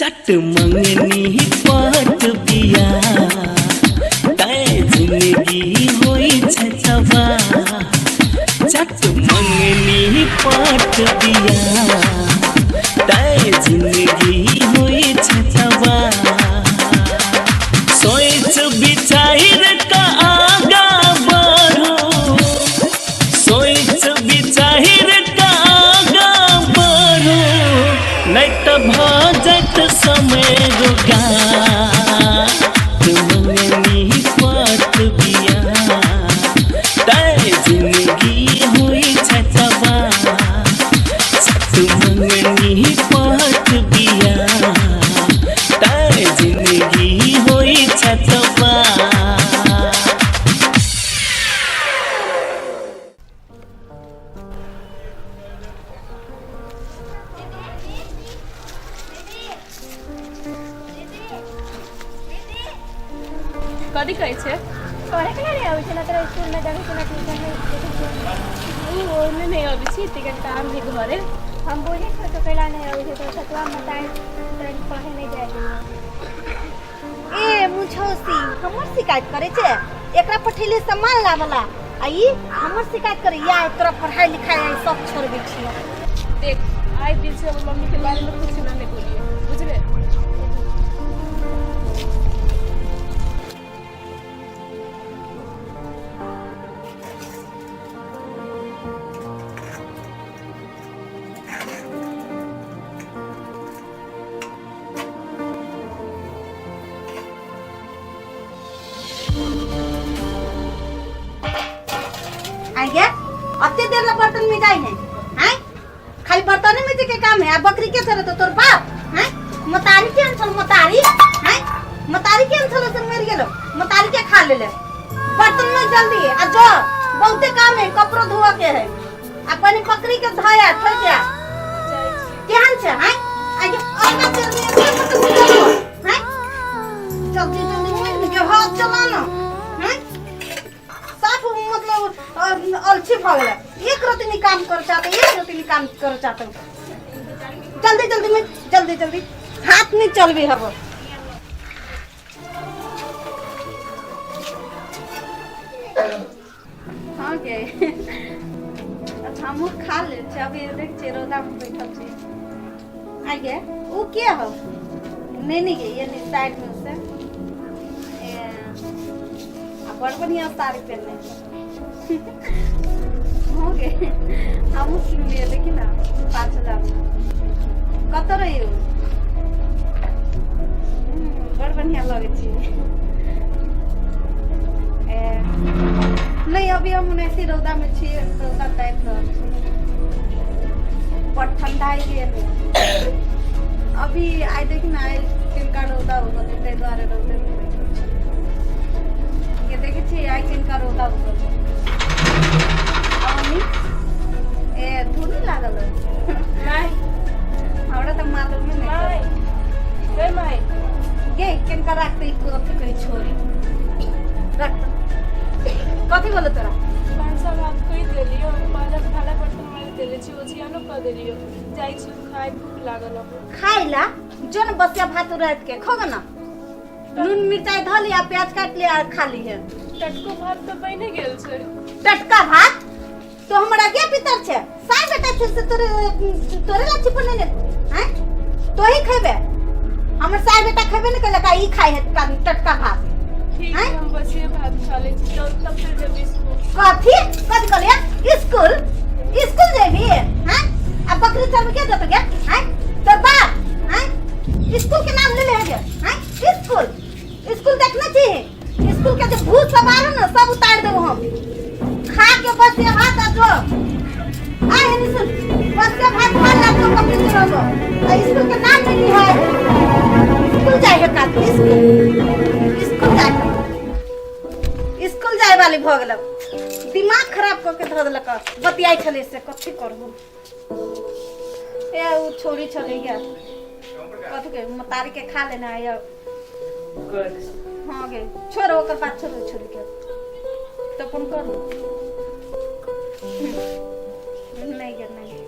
चट मंगनी पाट बिया तय जिंदगी होई छतवा चट मंगनी पाट बिया तय जिंदगी होई छतवा सोच विचार का आगा बढ़ो सोच विचार का आगा बढ़ो नहीं तो भजत समय रुका मंगनी पाट बिया तय जिंदगी हुई छतवा मंगनी पाट बिया तय जिंदगी हुई छतवा। कदी कहै छै करे के नहीं आवे छै ना तेरा स्कूल में जाके ना ट्यूशन में ओ ओने नहीं आबै छी टिकट काम है घरे हम बोले तो कहला नहीं आवे छै तो सतवा मताई तन पढ़े नहीं जाए ए मुछौसी हमर शिकायत करे छै एकरा पठेले सामान लावला आई हमर शिकायत करे या तोरा पढ़ाई लिखाई सब छोड़बे छी देख आइ दिन से मम्मी के बारे में कुछ ना नहीं बोलिए बुझले। आगे अत्ते देर ला बर्तन में जाई है हैं खाली बर्तन में जे के काम है आ बकरी के थरे तो तोर बाप हैं मतारी के अंचल मतारी हैं मतारी के अंचल से मर गेलो मतारी के खा ले बर्तन में जल्दी आ जो बहुते काम है कपड़ो धोआ के है अपन बकरी के धोया छोड़ के केहन छै हैं आगे अपना जल्दी हैं जल्दी जल्दी के हाथ चलाना हैं साफ मतलब अलसी भगल एक रति काम कर चाहते एक रति काम कर चाहते जल्दी जल्दी में जल्दी जल्दी हाथ नहीं चल भी हब हाँ के अच्छा हम खा ले अभी देख छे रोदा में बैठल छे आगे वो क्या हो नहीं गई ये नहीं साइड में से बड़ बढ़िया साड़ी पहनने हो गए हम किन लिए देखी ना 5,000 कत रही हो बड़ बढ़िया लगे छी नहीं अभी हम ऐसी रौदा में छी रौदा टाइप पर ठंडा ही अभी आई देखी ना तिनका रौदा होगा ते द्वारे रौदे ये देखे छी आई किन का रोदा ऊपर अनी ए धुनी लागल नहीं हमरा त मालूम नहीं गए माई गे किन का रखते को अथी करी छोरी रख कथी बोले तोरा पांचा बात कोई देलियो बाजा खाना बर्तन में देले छी ओछिया न क देलियो जाई छी खाई भूख लागल खाइला जोन बसिया भात रात के खो ना नून मिर्चाई धो लिया प्याज काट लिया और खा ली है टटको भात तो बने गेल छै टटका भात तो हमरा के पितर छे साई बेटा फिर से तोरे लाची पने ने हैं तो ही खेबे हमर साई बेटा खेबे न कले का ई खाई है टटका भात ठीक है हम बस ये भात खा ले छी तो तब फिर जब स्कूल कथी कहलिया स्कूल जेबी हैं अब बकरी चल के जत गया हैं तो बाप हैं स्कूल के नाम ले ले गया हैं स्कूल देखना चाहिए स्कूल के जो भूत सवार है ना सब उतार देबो हम खा के बस ये हाथ आ जो आए नहीं सुन बस ये भात खा ला तो कभी चलो स्कूल के नाम नहीं है स्कूल जाए का स्कूल जाए वाली भ गेल दिमाग खराब करके धर देलक बतियाई छले से कथी करबो ए उ छोरी छले या कथी के मतारी के खा लेना है हाँ गे छोड़ ओकर बात छोड़ के तो फोन कर नहीं गे नहीं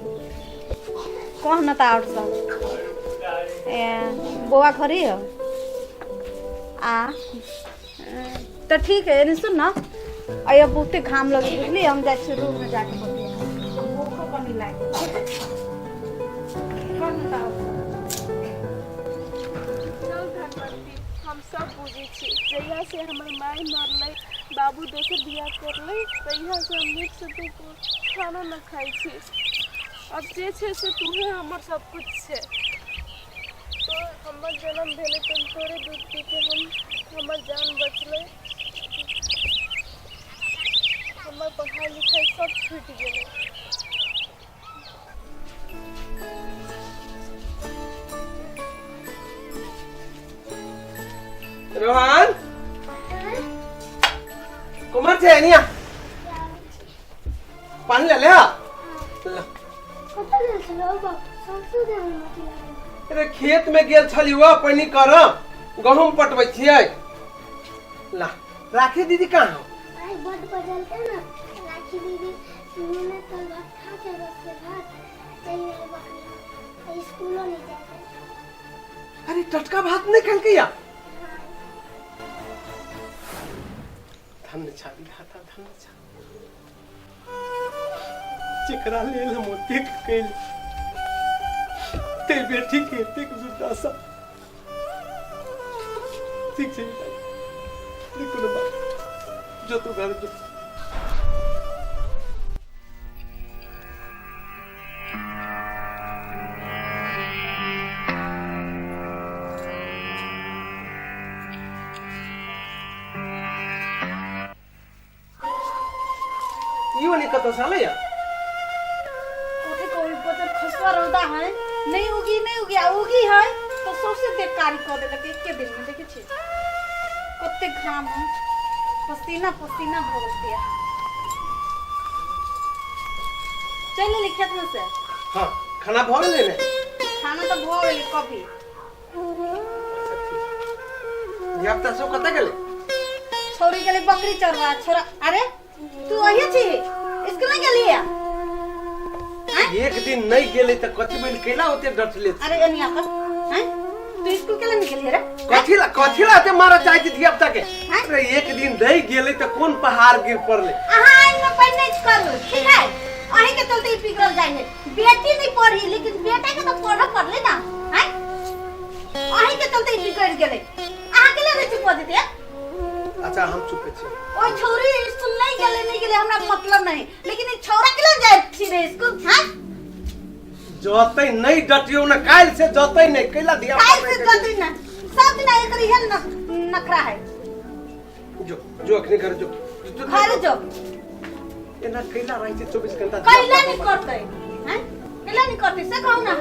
कौन ना था और सब बुआ घरे है तो ठीक है। नहीं सुन ना अब बहुते घाम लगे बुझली हम जाए छी रूम में जाके बोलते हैं भूख पानी लागे हम सब बुझे छी जहिया से हमर माई मरले बाबू देखे बियाह करले तहिया से हम नीक से तू खाना न खाई छी। अब जे छे से तुम्हें हमर सब कुछ छे तो हमर जन्म भेले तो तोरे दूध पी के हमर जान बचले हमर पढ़ाई लिखाई सब छूट गेले। रोहन कुमार छे निया पानी ले ले अरे खेत में गेल छलियो पानी कर गहूम पटबै छियै ला राखी दीदी कहाँ हो आई बड बदलते ना राखी दीदी मैंने कल भात खा के बस के भात चाहिए बकरी स्कूलों नहीं जाते। अरे टटका भात नहीं खल किया धन छाली खाता धन छा चिकरा ले ल मोती कइल ते बेटी के ते जुटा सा ठीक से देखो ना जो तू घर जो यो नहीं कतो साले या ओके कोई बचर खसवा रौदा है नहीं उगी उगी है तो सबसे बेकारी कर देलक एक दिन में देखे छी कते घाम है पसीना पसीना हो गया। चल ले खेत में से हां खाना भ गेलै ने खाना तो भ गेलै कभी याब त सो कत गेलै छोरी गेलै बकरी चरवा छोरा अरे तू वही छी इसको नहीं गेलिए एक दिन नहीं गेले त कथि बेल केला होते डटले अरे एनिया कर हैं तू स्कूल केला नहीं गेलिए रे कथिला ते मारा चाहिए थी अब तक अरे एक दिन नहीं गेले त कोन पहाड़ गिर पड़ले आहा इन में पढ़ नहीं कर ठीक है अही के चलते ही पिघल जाए है बेटी नहीं पढ़ी लेकिन बेटा के तो पढ़ पड़ले ना हैं अही के चलते ही बिगड़ गेले आहा के ले चुप हो देते। अच्छा हम चुप छी ओ छोरी स्कूल नहीं गेले हमरा मतलब नहीं लेकिन ई छोरा के ले जाए छी रे स्कूल हैं जतै नहीं डटियो ना काल से जतै नहीं कैला दिया काल से जल्दी ना सब दिन एक रही है नखरा है जो अखनी घर जो घर जो एना कैला रही छे 24 घंटा कैला नहीं करते हैं कैला नहीं करते से कहू ना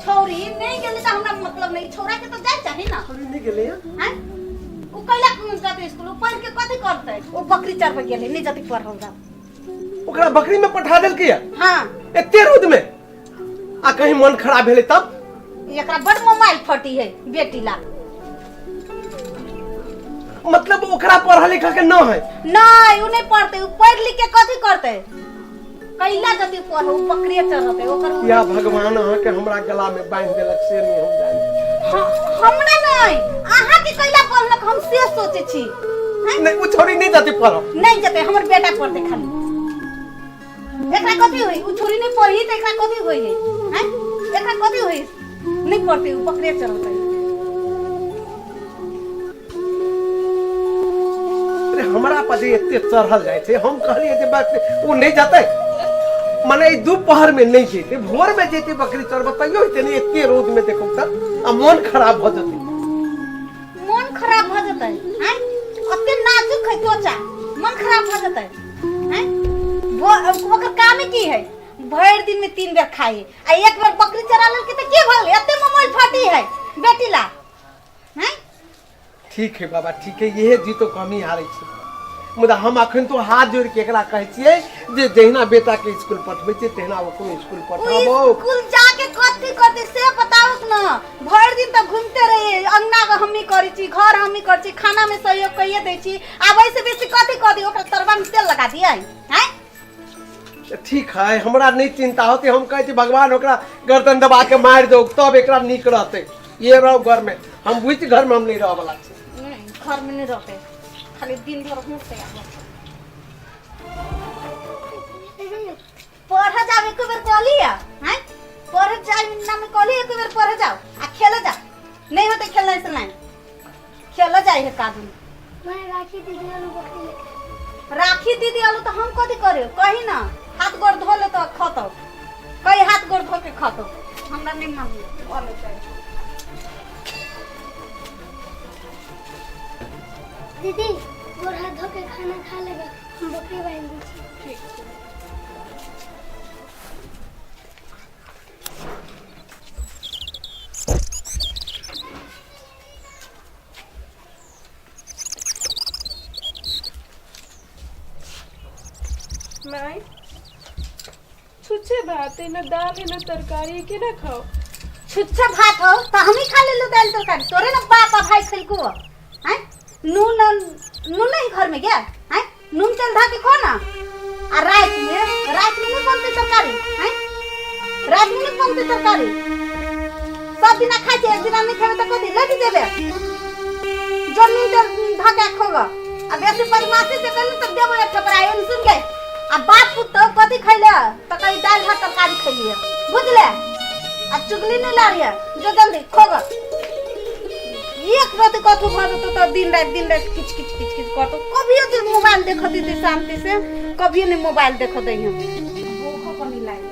छोरी नहीं गेले त हमरा मतलब नहीं छोरा के तो जाए चाहिए ना छोरी नहीं गेले हैं ओ कैला जाते स्कूल पढ़ के कथि करते ओ बकरी चर पे गेले नहीं जति पढ़ होगा ओकरा बकरी में पठा देल के हां एते रोद में आ कहीं मन खराब भेले तब एकरा बड़ मोबाइल फटी है बेटी ला मतलब ओकरा पढ़ा लिखा के न है नहीं उ नहीं पढ़ते उ पढ़ लिख के कथि करते कैला जति पढ़ो बकरी चरते ओकर या भगवान अहाँ के हमरा गला में बांध देलक से नहीं हम जाने हमरा नहीं आहा के कैला पढ़लक हम से सोचे छी नहीं वो छोरी नहीं जाती पढ़ो नहीं जते हमर बेटा पढ़ते खाली एकरा कथि होई उ छोरी नहीं पढ़ी त एकरा कथि होई है एकरा कथि होई नहीं पढ़ते उ बकरी चरते अरे हमरा पदे एते चढ़ल जाय छे हम कहलिए जे बात वो नहीं जाते माने दोपहर में नहीं जेते भोर में जेते बकरी चरब तइयो इतने एते रोद में देखो त आ मन खराब भ जते मन खराब भ जते हैं अते नाजुक है त्वचा मन खराब भ जते हैं वो ओकर काम की है भर दिन में 3 बेर खाए आ एक बार बकरी चरा लेल के त के भल एते मोबाइल फाटी है बेटी ला हैं ठीक है बाबा ठीक है यही जी तो कमी आ रही छे मुदा हम अखन तो हाथ जोड़ के एकरा कहै छियै जे जहिना बेटा के स्कूल पठबै छै तहिना ओकरो स्कूल पठाबो स्कूल जाके कथि करते से बताओ ना भर दिन त घूमते रहे अंगना के हमही करै छी घर हमही करै छी खाना में सहयोग कइए दै छी आबै से बेसी कथि कर दी ओकरा तरबा में तेल लगा दियै हैं ठीक है, हमरा नहीं चिंता होती। हम कहते भगवान ओकरा गर्दन दबा के मार दो तब एकरा निक रहते। ये रहो घर में, हम बुझ घर में हम नहीं रह वाला छी। नहीं, घर में नहीं रहते, खाली दिन भर घूमते आबो। पढ़ जाओ एक बेर कहलिया, हैं? पढ़ जाओ नाम कहली एक बेर पढ़ जाओ आ खेल जा। नहीं होते खेलने से नहीं। खेल जाए है कादू। मैं राखी दीदी आलू बकरी लेके। राखी दीदी आलू तो हम कथी करे? कही ना हाथ गोड़ धो ले तो खतो। कई हाथ गोड़ धो के खतो। हमरा नहीं मालूम आलू चाहिए। दीदी गोड़ हाथ धो के खाना खा लेगा, हम बकरी बांध दी छी। ठीक है। माई छुच्छे भात है ना, दाल है ना, तरकारी के ना खाओ। छुच्छा भात हो तो हम ही खा ले लो दाल तरकारी। तोरे ना बाप भाई खिलको हैं? नून नहीं घर में क्या हैं? नून तेल धा के खो ना। आ रात में नहीं बनती तरकारी हैं? रात में नहीं बनती तरकारी। सब दिन खा जे, एक दिन नहीं खावे तो कदी लगी देबे। जो नून तेल धा के खोगा आ बेसी परिमासी से कर तब देबो एक ठपराय सुन गए। आ बाप पुतो कथी खैले तो कई दाल भात तरकारी खैलिए, बुझले? आ चुगली नहीं ला रही है, जो जल्दी खोगा। एक रात कथू भर तो दिन रात किच करतो। कभी दिन मोबाइल देखती थी शांति से, कभी नहीं मोबाइल देखो दे हम। भूख को नहीं लागे।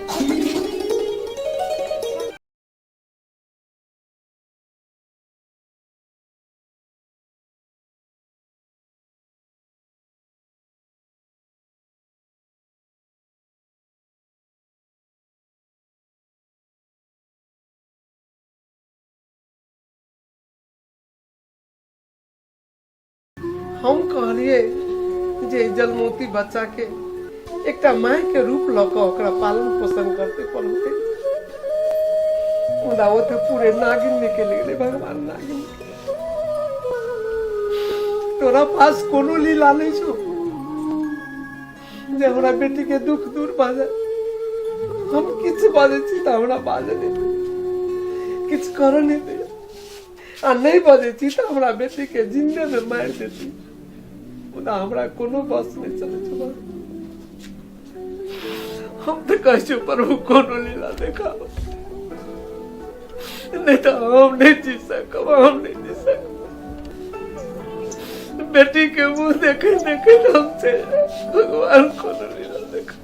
हम कहलिए जे जलमोती बच्चा के एकटा माय के रूप लऽ कऽ ओकरा पालन पोषण करते पलते, मुदा वो तो पूरे नागिन निकल गेलै। भगवान नागिन, तोरा पास कोनो लीला नहीं छौ जे हमरा बेटी के दुख दूर भऽ जाए। हम किछ बाजै छी तऽ हमरा बाजै दे, किछ करऽ नहीं दे। आ नहीं बजे छी तऽ हमरा बेटी के जिंदे में मार देती। मुदा हमरा कोनो बस नहीं चले छौ। हम तो कहै छी प्रभु कोनो लीला देखाओ, नहीं तो हम नहीं जी सकब, हम नहीं जी सकब। बेटी के मुंह देखे हमसे भगवान कोनो लीला देखा।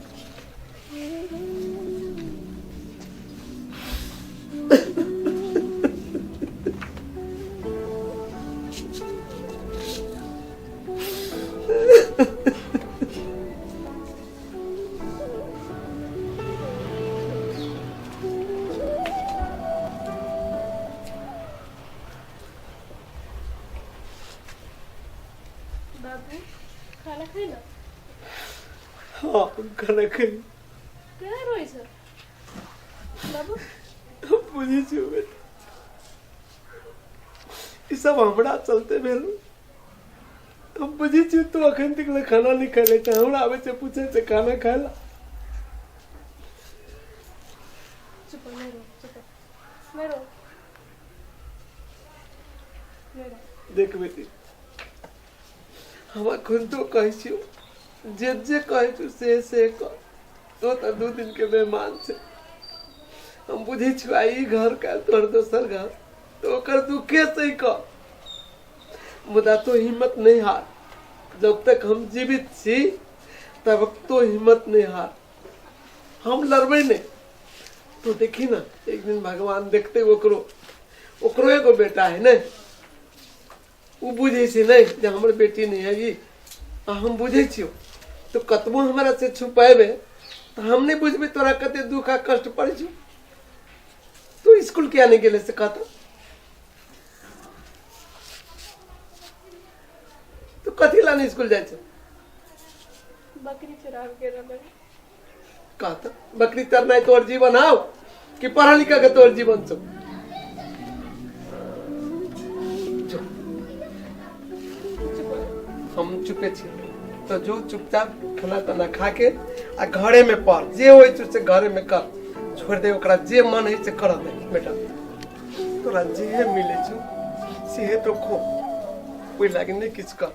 बाबू खाना खाइला? हाँ, खाना खाई। क्या रोई सर? बाबू बुझी छी बेटा, ई सब हमरा चलते भेल। हम बुझी छी तू अखन तक खाना नहीं खाले छ। हमरा आबे छै पूछे छै खाना खाला। चुप नहीं रो, चुप नहीं रो, नहीं रो। देख बेटी, हम अखन तो कहै छी जे कहै छी से कर। तो 2 दिन के मेहमान छै। हम बुझी छी आई घर का तोर दोसर घर, तो ओकर दुखे से कह। मुदा तो हिम्मत नहीं हार। जब तक हम जीवित छी तब तो हिम्मत नहीं हार। हम लड़बे नहीं तो देखी ना, एक दिन भगवान देखते ओकरो एगो बेटा है नहीं, वो बुझे छी नहीं जे हमर बेटी नहीं है ये। हम बुझे छियो तो कतबो हमरा से छुपाएबे तो हम नहीं बुझबे तोरा कते दुख आ कष्ट पड़े छी। तू स्कूल किया नहीं गेले से कहता? तो कथी लाने स्कूल जाए छे? बकरी चरा के रहे। कहता बकरी चरना तोर जीवन आओ कि पढ़ा लिखा के तोर जीवन छो? हम चुपे छी। तो जो चुपचाप खाना ताना खा के आ घरे में पढ़, जे होई से घरे में कर, छोड़ दे ओकरा जे मन है से कर दे बेटा। तोरा जे मिले छु से तो खो, कोई लागे नहीं किछ कर।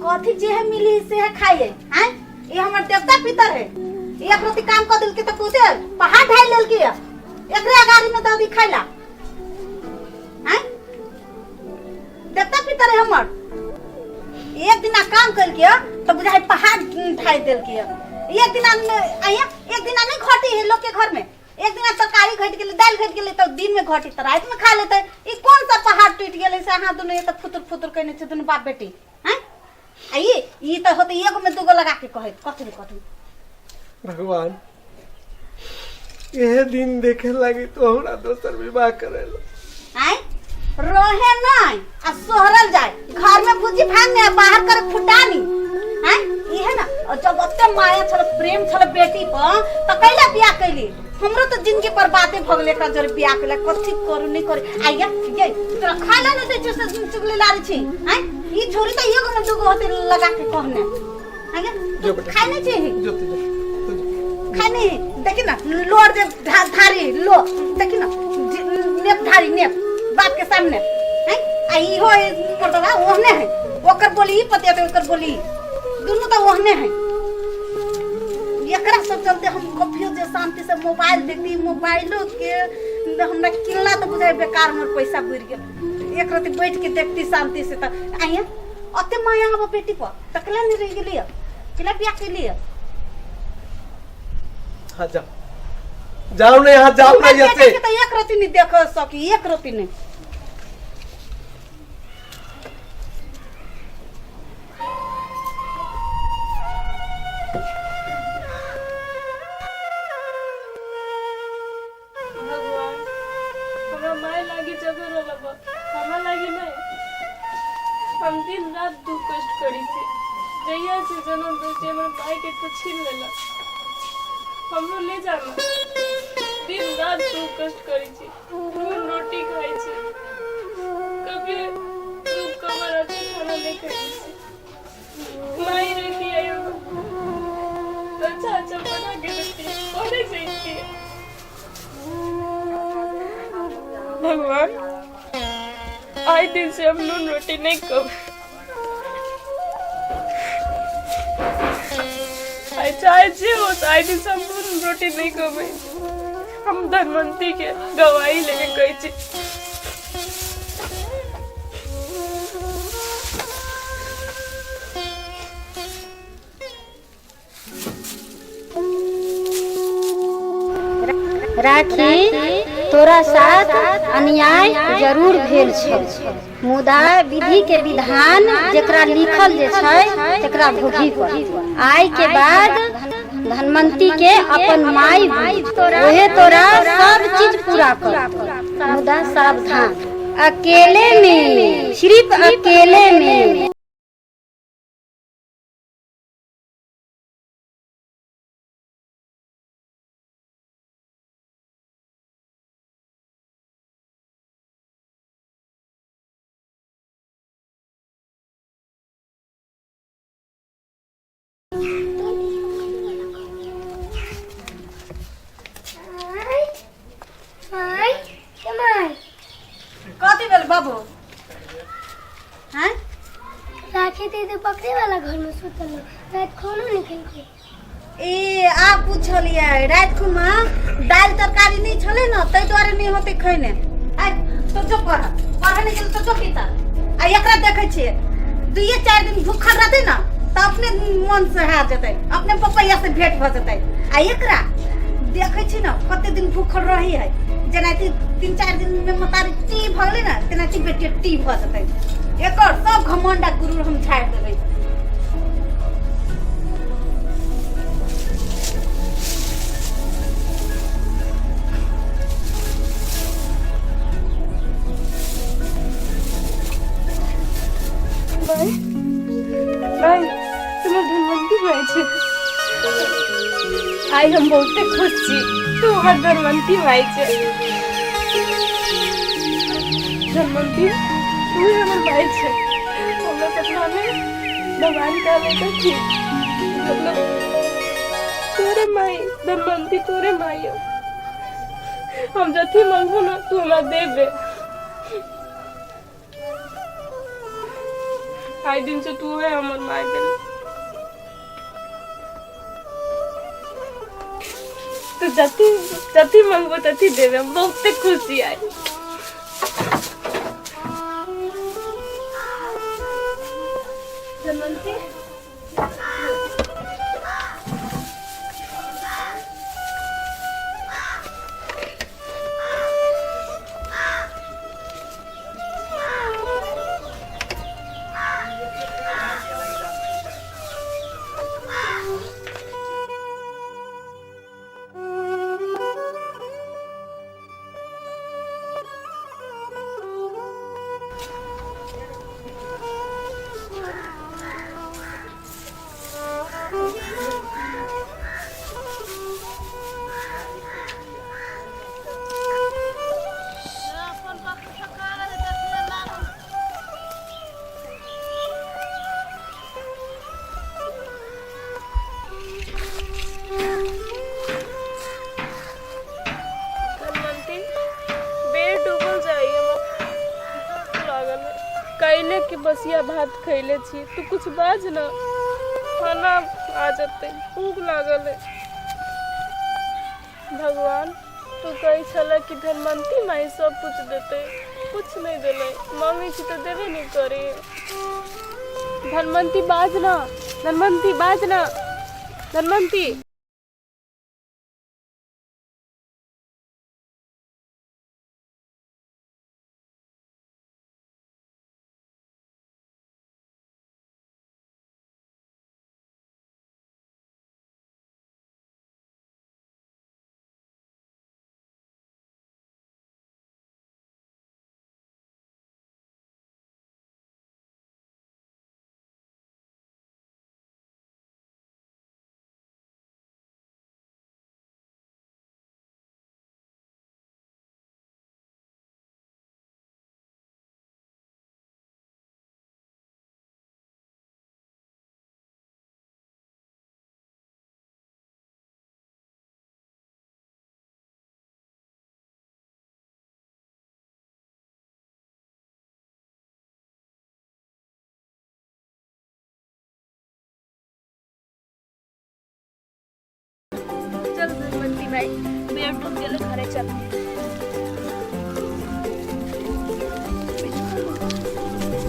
कथी जे है मिली से है खाइए हैं? ये हमर देवता पितर है, ये प्रति काम कर दिल के तो पूछे पहाड़ ढाई लेल के एकरे गाड़ी में दादी खाइला हैं? देवता पितर है हमर। एक दिन काम कर के तो बुझाई पहाड़ ढाई देल के, एक दिन आया एक दिन नहीं घटी है लोग के घर में, एक दिन तरकारी घट गेले, दाल घट गेले तो दिन में घटी तो रात में खा लेते। ई कौन सा पहाड़ टूट गेले से हां दोनों ये तो फुतुर फुतुर कहने से दोनों बाप बेटी हैं? आई ई तो होते एगो में दूगो लगा के कहे कथी कथी। भगवान ये दिन देखे लगी तो हमरा दोसर विवाह करेला हैं? रोहे नहीं आ सोहरल जाए, घर में भुजी भांग में बाहर कर फुटानी हैं? ई है ना, और जब ओते माया छल प्रेम छल बेटी पर तो कैला बियाह कैली। हमरो तो जिंदगी पर बातें भगले का जर बियाह कैला कथी करू नहीं करे। आइया ये तोरा खाना न दे छ से चुगली लारी छी हैं? ई छोरी तो एगो में दूगो होते लगा के कहने आइया खाई नहीं छी जो खाने देखी ना लोर जे धारी लो देखी ना नेप धारी नेप बाप के सामने हैं? आई हो मोटवा ओहने है, ओकर बोली पतिया तो ओकर बोली दोनों तो ओहने है। एकरा सब चलते हम कभियो जे शांति से मोबाइल देखती, मोबाइलो के हमरा किल्ला तो बुझाई बेकार हमर पैसा बुर गेल। एक रात बैठ के देखती शांति से त आइया अते माया हम बेटी पर तकला नहीं रह गेली, किला बियाह के लिए। हाँ जाओ नहीं, यहाँ जाओ नहीं ऐसे। तो एक रात नहीं देख सकी, एक रात नहीं। भगवान हमरा माय लागी जगह रहलबा, हमरा लागी नहीं। हम दिन रात दुख कष्ट करी थी, जहिया से जन्म बेटे हमर माय के तो छीन लेला। हमरो ले जाना, दिन रात दुख कष्ट करी थी, नून रोटी खाई थी, कभी दुख कमर अच्छी खाना नहीं खाई थी। माई रहती है अच्छा अच्छा बना के देती है, कौन से इतनी भगवान आज दिन से हम नून रोटी नहीं खाओ। चाहे जे हो आज दिन से हम नून रोटी नहीं खाओ। हम धनवंती के गवाही लेके गई थी। राखी तोरा साथ अन्याय जरूर भेल छै, मुदा विधि के विधान जेकरा लिखल जे छै तेकरा भोगी पर। आइ के बाद धनवंती के अपन माई ओहे तोरा सब चीज पूरा कर, मुदा सावधान अकेले में, सिर्फ अकेले में। कथी भेल बाबू हैं? राखी दीदी पकड़े वाला घर में सुतल है, रात खाना नहीं खाई। ए आ पूछलिए रात को में दाल तरकारी नहीं छले न, तै द्वारे नहीं होते खैने। आ तो जो पढ़े नहीं गेल तो जो पीता आ एकरा देखे छिए 2-4 दिन भूखल रहते न त अपने मन से हा जते, अपने पपैया से भेंट भ जते। आ एकरा देखे छी न कते दिन भूखल रही है, जेनाति 3-4 दिन में मतारी टी भगले न तेनाति बेटी टी भ जते। एकर सब घमंडा गुरु हम छाड़ देबै। भाई तुम्हें धनवंती भाई छे, आई हम बहुते खुश छी, तू हमार धनवंती भाई छे। धनवंती तू ही हमार भाई छे। हमरा सपना में भगवान का लेकर ठीक मतलब तोरे माई धनवंती तोरे माई हो। हम जथी मांगो ना तू हमरा देबे। आई दिन से तू है हमर माई के। तो जथी मांगो तथी देबे। हम बहुत खुशी आई। धनवंती कैले की बसिया भात खैले छी। तू कुछ बाज ना खाना आ जाते भूख लागल है। भगवान तू कही छला कि धनवंती माई सब कुछ देते कुछ नहीं दिले। मांगे छी तो देवे नहीं करे। धनवंती बाज ना धनवंती बाज ना धनवंती। चल धनवंती भाई बेडरूम चले घरे चल।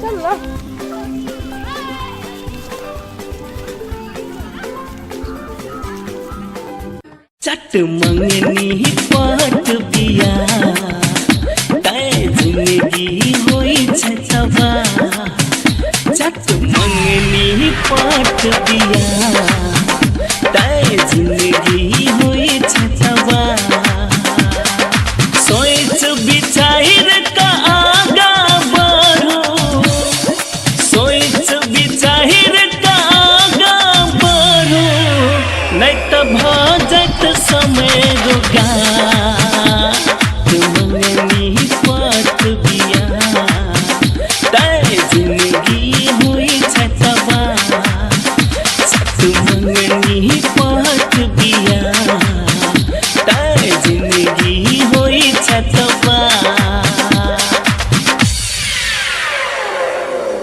चल ना चट मंगनी पाट बिया तय जिंदगी होई छतवा। चट मंगनी पाट बिया